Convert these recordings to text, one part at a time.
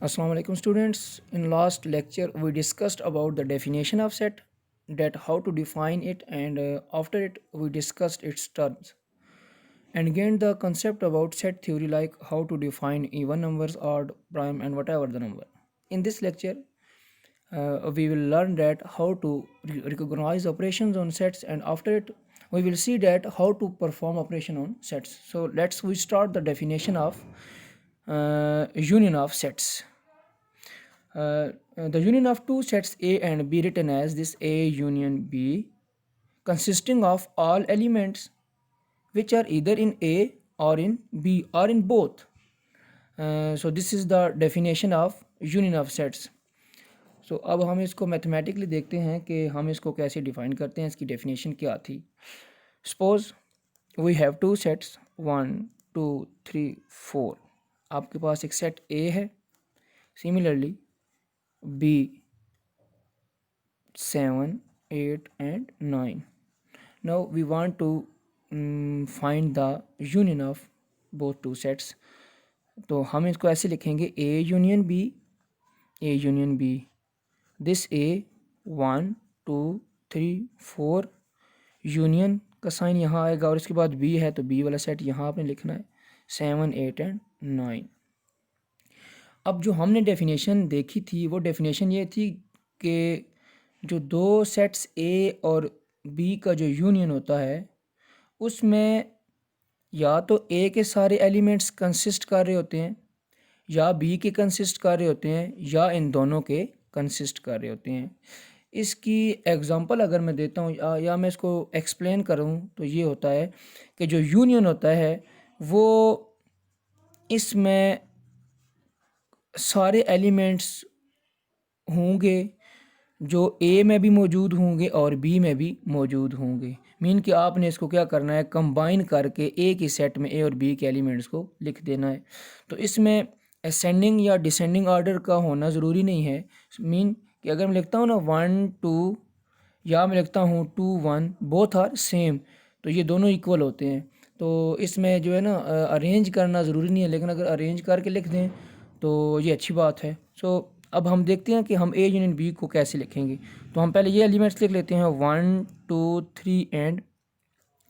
Assalamu alaikum students. In last lecture we discussed about the definition of set, that how to define it, and after it we discussed its terms and gained the concept about set theory, like how to define even numbers, odd, prime, and whatever the number. In this lecture we will learn that how to recognize operations on sets, and after it we will see that how to perform operation on sets. So we start the definition of union of sets. The union of two sets A and B, written as this A union B, consisting of all elements which are either in A or in B or in both. So this is the definition of union of sets. So अब हम इसको mathematically देखते हैं कि हम इसको कैसे define करते हैं, इसकी डेफिनेशन क्या थी. Suppose we have two sets 1 2 3 4. आपके पास एक सेट A है, similarly B 7 8 and 9. Now we want to find the union of both two sets. तो हम इसको ऐसे लिखेंगे A union B. This A 1 2 3 4 union का साइन यहाँ आएगा और इसके बाद B है तो B वाला सेट यहाँ आपने लिखना है 7 8 and 9. अब जो हमने डेफिनेशन देखी थी वो डेफिनेशन ये थी कि जो दो सेट्स A और B का जो यूनियन होता है उसमें या तो A के सारे एलिमेंट्स कंसिस्ट कर रहे होते हैं या B के कंसिस्ट कर रहे होते हैं या इन दोनों के कंसिस्ट कर रहे होते हैं. इसकी एग्जांपल अगर मैं देता हूँ या मैं इसको एक्सप्लेन करूँ तो ये होता है कि जो यूनियन होता है वो इसमें सारे एलिमेंट्स होंगे जो A में भी मौजूद होंगे और B में भी मौजूद होंगे. मीन कि आपने इसको क्या करना है, कंबाइन करके A के सेट में A और B के एलिमेंट्स को लिख देना है. तो इसमें असेंडिंग या डिसेंडिंग ऑर्डर का होना ज़रूरी नहीं है. मीन कि अगर मैं लिखता हूँ ना 1 2 या मैं लिखता हूँ 2 1, बोथ आर सेम, तो ये दोनों इक्वल होते हैं. तो इसमें जो है ना अरेंज करना ज़रूरी नहीं है, लेकिन अगर अरेंज करके लिख दें तो ये अच्छी बात है. सो अब हम देखते हैं कि हम A यूनियन B को कैसे लिखेंगे. तो हम पहले ये एलिमेंट्स लिख लेते हैं 1 2 3 एंड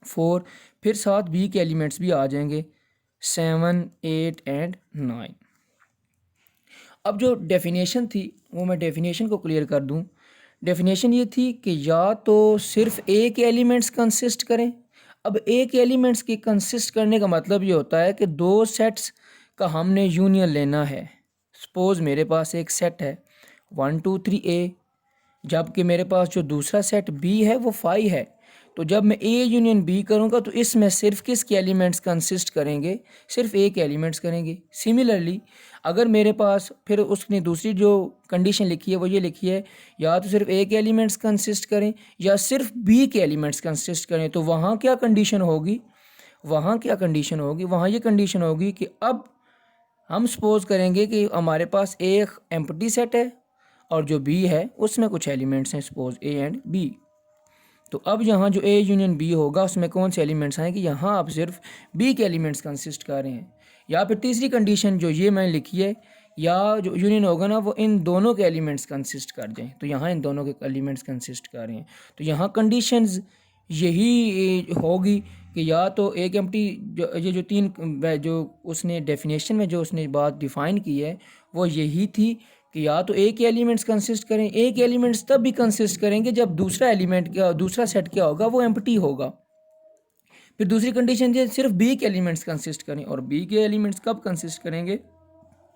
4. फिर साथ B के एलिमेंट्स भी आ जाएंगे 7 8 एंड 9. अब जो डेफिनेशन थी वो मैं डेफिनेशन को क्लियर कर दूं. डेफिनेशन ये थी कि या तो सिर्फ A के एलिमेंट्स कंसिस्ट करें. अब A के एलिमेंट्स के कंसिस्ट करने का मतलब ये होता है कि दो सेट्स का हमने यूनियन लेना है. सपोज़ मेरे पास एक सेट है 1 2 3 A, जबकि मेरे पास जो दूसरा सेट B है वो 5 है. तो जब मैं A यूनियन B करूँगा तो इसमें सिर्फ किसके एलिमेंट्स कंसिस्ट करेंगे, सिर्फ A के एलिमेंट्स करेंगे. सिमिलरली अगर मेरे पास फिर उसने दूसरी जो कंडीशन लिखी है वो ये लिखी है या तो सिर्फ A के एलिमेंट्स कंसिस्ट करें या सिर्फ B के एलिमेंट्स कंसिस्ट करें. तो वहाँ क्या कंडीशन होगी, वहाँ ये कंडीशन होगी कि अब हम सपोज़ करेंगे कि हमारे पास एक एम्प्टी सेट है और जो B है उसमें कुछ एलिमेंट्स हैं, सपोज़ A एंड B. तो अब यहाँ जो A यूनियन B होगा उसमें कौन से एलिमेंट्स आएंगे, यहाँ आप सिर्फ B के एलिमेंट्स कंसिस्ट कर रहे हैं. या फिर तीसरी कंडीशन जो ये मैंने लिखी है, या जो यूनियन होगा ना वो इन दोनों के एलिमेंट्स कंसिस्ट कर जाएं. तो यहाँ इन दोनों के एलिमेंट्स कंसिस्ट कर रहे हैं. तो यहाँ कंडीशंस यही होगी कि या तो एक एम्प्टी जो तीन जो उसने डेफिनेशन में जो उसने बात डिफ़ाइन की है वो यही थी कि या तो A के एलिमेंट्स कंसिस्ट करें. A के एलिमेंट्स तब भी कंसिस्ट करेंगे जब दूसरा सेट क्या होगा, वो एम्प्टी होगा. फिर दूसरी कंडीशन ये सिर्फ B के एलिमेंट्स कंसिस्ट करें, और B के एलिमेंट्स कब कंसिस्ट करेंगे,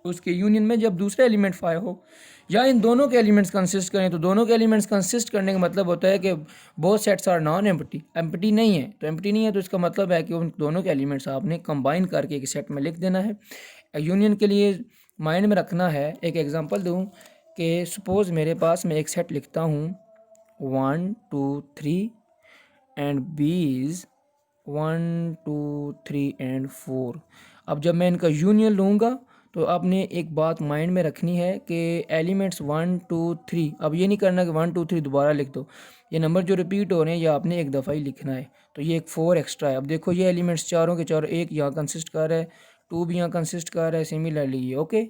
उसके यूनियन में जब दूसरा एलिमेंट 5 हो. या इन दोनों के एलिमेंट्स कंसिस्ट करें. तो दोनों के एलिमेंट्स कंसिस्ट करने का मतलब होता है कि both sets are non empty नहीं है. तो एम्प्टी नहीं है तो इसका मतलब है कि उन दोनों के एलिमेंट्स आपने कंबाइन करके एक सेट में लिख देना है. यूनियन के लिए माइंड में रखना है. एक एग्जांपल दूं कि सपोज़ मेरे पास मैं एक सेट लिखता हूं 1 2 3 एंड B इज़ 1 2 3 एंड 4. अब जब मैं इनका यूनियन लूँगा तो आपने एक बात माइंड में रखनी है कि एलिमेंट्स 1 2 3, अब ये नहीं करना कि 1 2 3 दोबारा लिख दो. ये नंबर जो रिपीट हो रहे हैं ये आपने एक दफ़ा ही लिखना है. तो ये एक 4 एक्स्ट्रा है. अब देखो ये एलिमेंट्स चारों के चारों, एक यहाँ कंसिस्ट कर रहा है, 2 भी यहाँ कंसिस्ट कर रहा है, सिमिलरली ये ओके.